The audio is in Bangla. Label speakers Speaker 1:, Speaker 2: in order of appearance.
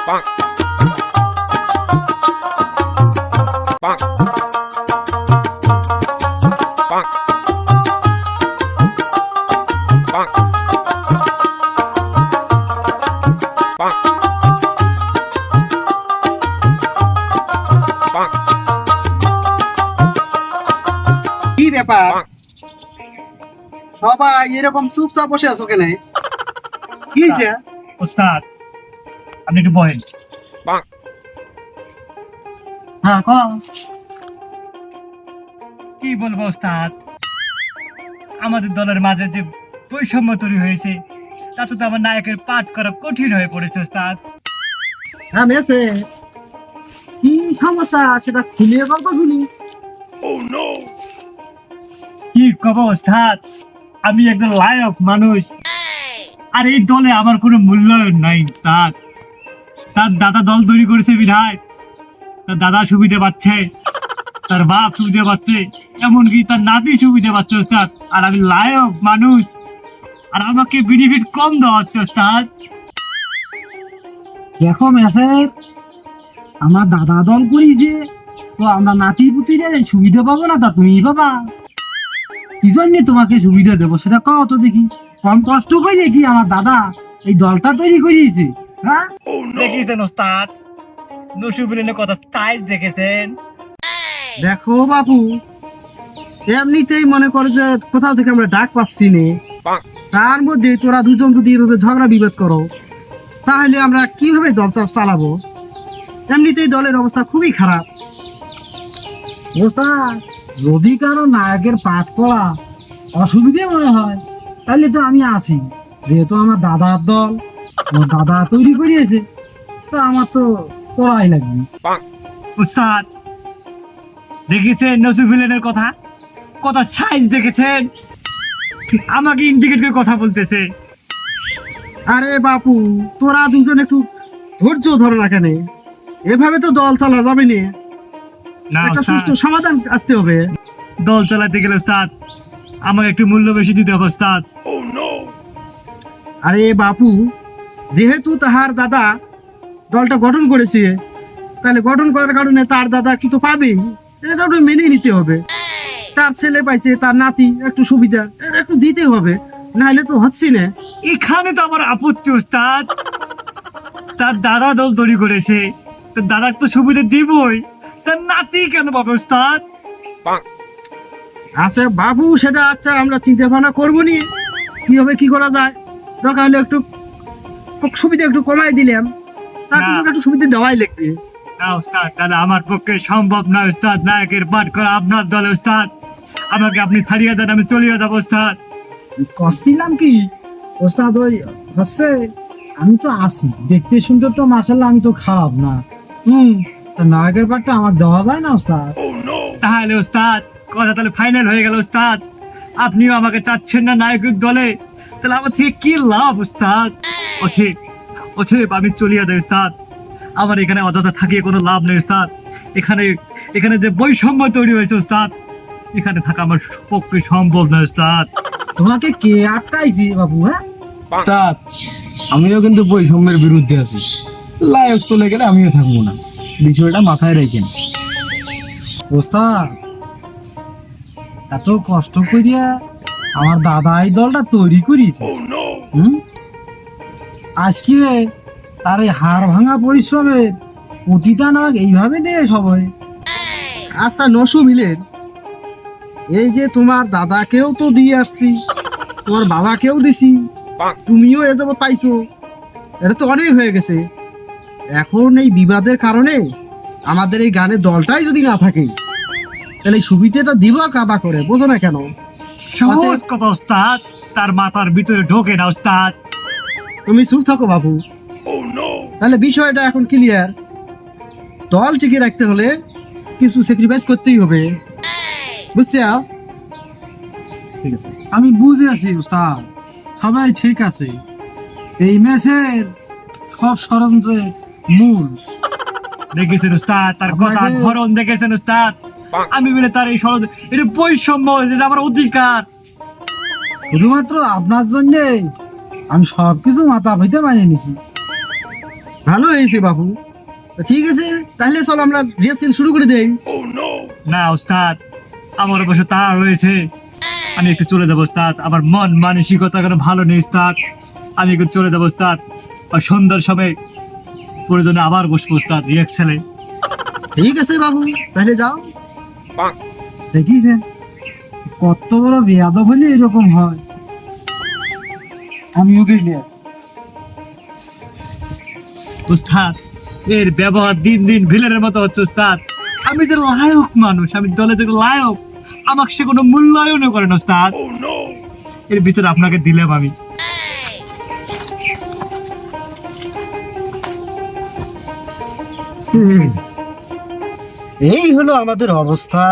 Speaker 1: কি ব্যাপার সবাই এরকম চুপচাপ বসে আছো কেন? কি হয়েছে?
Speaker 2: ওস্তাদ আপনি একটু বহেন।
Speaker 1: হ্যাঁ ক।
Speaker 2: কি বলবো ওস্তাদ, আমাদের দলের মাঝে যে বৈষম্য তৈরি হয়েছে তাতে তো আমার নায়কের পাঠ করা কঠিন হয়ে পড়েছে ওস্তাদ।
Speaker 1: হ্যাঁ মেসে কি সমস্যা সেটা খুলে গল্প শুনি।
Speaker 2: কি কব ওস্তাদ, আমি একজন লায়ক মানুষ আর এই দলে আমার কোনো মূল্যায়ন নাই ওস্তাদ। তার দাদা দল তৈরি করেছে বিধায় তার দাদা সুবিধা পাচ্ছে, তার বাপ সুবিধা পাচ্ছে, এমনকি তার নাতি সুবিধা পাচ্ছে ওস্তাদ। আর আমি লায়ক মানুষ আর আমাকে বেনিফিট কম দেওয়া হচ্ছে ওস্তাদ।
Speaker 1: দেখো মেসে আমার দাদা দল করিছে তো আমরা নাতি পুতিরে সুবিধা পাবো না, তা তুমি পাবা। কি জন্য তোমাকে সুবিধা দেবো সেটা কও তো দেখি। কম কষ্ট করে দেখি আমার দাদা এই দলটা তৈরি করিয়েছে। হ্যাঁ
Speaker 2: দেখেছেন ওস্তাদ, নসিবুলের কথা তাই দেখেছেন।
Speaker 1: দেখো বাপু, এমনিতেই মনে করো যে কোথাও থেকে আমরা ডাক পাচ্ছি নে, তার মধ্যে তোরা দুজন যদি এভাবে ঝগড়া বিবাদ করো তাহলে আমরা কিভাবে দল চালাবো? এমনিতেই দলের অবস্থা খুবই খারাপ। যদি কারো নায়কের পাঠ করা অসুবিধে মনে হয় তাহলে তো আমি আসি, যেহেতু আমার দাদার দল, আমার দাদা তৈরি করিয়েছে তো আমার তো করাই লাগবে।
Speaker 2: ওস্তাদ দেখেছেন নসিবুলের কথা, কথা সাইজ দেখেছেন, আমাকে ইন্ডিকেট করে কথা বলতেছে।
Speaker 1: আরে বাপু, তোরা দুজন একটু ধৈর্য ধরে না কেন? এভাবে তো দল চালা যাবে না,
Speaker 2: না
Speaker 1: একটা
Speaker 2: ওস্তাদ,
Speaker 1: সুষ্ঠু সমাধান আসতে হবে।
Speaker 2: দল চালাতে গেলে ওস্তাদ আমাকে একটু মূল্য বেশি দিতে হবে ওস্তাদ।
Speaker 1: আরে বাপু, যেহেতু তাহার দাদা দলটা গঠন করেছে তাহলে গঠন করার কারণে তার দাদা একটু তো পাবেই, এটা একটু মেনে নিতে হবে। তার ছেলে পাইছে, তার নাতি একটু সুবিধা এটা একটু দিতে হবে, নাহলে তো হচ্ছে না।
Speaker 2: এখানে তো আমার আপত্তি ওস্তাদ, তার দাদা দল তৈরি করেছে, তার দাদার তো সুবিধা দিবই, তার নাতি কেন পাবে ওস্তাদ?
Speaker 1: আচ্ছা বাবু, সেটা আচ্ছা আমরা চিন্তা ভাবনা করবো নি কিভাবে কি করা যায়। দরকার হলে একটু সুবিধা একটু কমাই দিলাম, তা
Speaker 2: না।
Speaker 1: কিন্তু একটু সুবিধা দেওয়াই লাগবে।
Speaker 2: না ওস্তাদ, তাহলে আমার পক্ষে সম্ভব না ওস্তাদ নায়কের পাঠ করা আপনার দলে ওস্তাদ। আমাকে আপনি ছাড়িয়ে দেন, আমি চলিয়ে যাবো ওস্তাদ।
Speaker 1: করছিলাম কি ওস্তাদ, ওই হচ্ছে আমি তো আসি দেখতে শুনতে তো মাশাল্লাহ আমি তো খারাপ না। তা নায়কের পাঠটা আমার দেওয়া যায় না ওস্তাদ?
Speaker 2: তাহলে ওস্তাদ কথা তাহলে ফাইনাল হয়ে গেল ওস্তাদ, আপনিও আমাকে চাচ্ছেন না নায়কের দলে, তাহলে আমার থেকে কি লাভ ওস্তাদ? অথিব অথিব আমি চলিয়ে দেয় ওস্তাদ, আমার এখানে অযথা থাকিয়ে কোনো লাভ নেই ওস্তাদ। এখানে এখানে যে বৈষম্য তৈরি হয়েছে ওস্তাদ, এখানে থাকা আমার পক্ষে সম্ভব নয় ওস্তাদ।
Speaker 1: তোমাকে কে আটকাইছে বাবু? হ্যাঁ
Speaker 3: ওস্তাদ আমিও কিন্তু বৈষম্যের বিরুদ্ধে আছি, লায়ক চলে গেলে আমিও থাকবো না, বিষয়টা মাথায় রেখেন।
Speaker 1: ওস্তাদ, এত কষ্ট করিয়া আমার দাদা এই দলটা তৈরি করিয়েছে, আজকে তার এই হাড় ভাঙা পরিশ্রমের প্রতিদান এইভাবে দেয় সবাই। আচ্ছা নসু মিলেন, এই যে তোমার দাদাকেও তো দিয়ে আসছি, তোমার বাবাকেও দিছি, তুমিও এ যাবৎ পাইছো, এটা তো অনেক হয়ে গেছে। এখন এই বিবাদের কারণে আমাদের এই গানের দলটাই যদি না থাকে তাহলে এই সুবিধাটা দিব কাবা করে, বোঝো না কেন?
Speaker 2: সহজ কথা ওস্তাদ, তার মাথার ভিতরে ঢোকে না ওস্তাদ।
Speaker 1: তুমি চুপ থাকো বাবু, তাহলে বিষয়টা এখন ক্লিয়ার। দল টিকে রাখতে হলে কিছু স্যাক্রিফাইস করতেই হবে, বুঝছো?
Speaker 2: ঠিক আছে
Speaker 1: আমি বুঝে আছি ওস্তাদ, সবাই ঠিক আছে। এই ম্যাচের সব ষড়যন্ত্রের মূল
Speaker 2: দেখেছেন উস্তাদ, তার কথা
Speaker 1: আপনাকে-
Speaker 2: ধরন দেখেছেন উস্তাদ। আমি বলে তার এই ষড়যন্ত্র, এটা বৈষম্য, এটা আমার অধিকার।
Speaker 1: শুধুমাত্র আপনার জন্য আমি সবকিছু মাথা ভিতে বানিয়ে নিছি। ভালো হয়েছে বাবু। ঠিক আছে, তাহলে চলো আমরা রিহার্সেল শুরু করে দেই।
Speaker 2: না ওস্তাদ, আমার অবশ্য তাড়া রয়েছে, আমি একটু চলে যাবো ওস্তাদ। আমার মন মানসিকতা কোনো ভালো নেই ওস্তাদ, আমি একটু চলে যাবো ওস্তাদ। আর সন্ধ্যার সময় প্রয়োজনে আবার বসবো ওস্তাদ রিহার্সেলে।
Speaker 1: ঠিক আছে বাবু, তাহলে যাও। দেখিছেন কত বড় বেয়াদব হলে এরকম হয়। আমিও গেলি
Speaker 2: উস্তাদ, এর ব্যবহার দিন দিন ভিলেনের মতো হচ্ছে উস্তাদ। আমি যে লায়ক মানুষ, আমি দলে যে লায়ক, আমাকে সে কোনো মূল্যায়নও করে না উস্তাদ। এর ভিতরে আপনাকে দিলাম আমি।
Speaker 1: এই হলো আমাদের অবস্থা।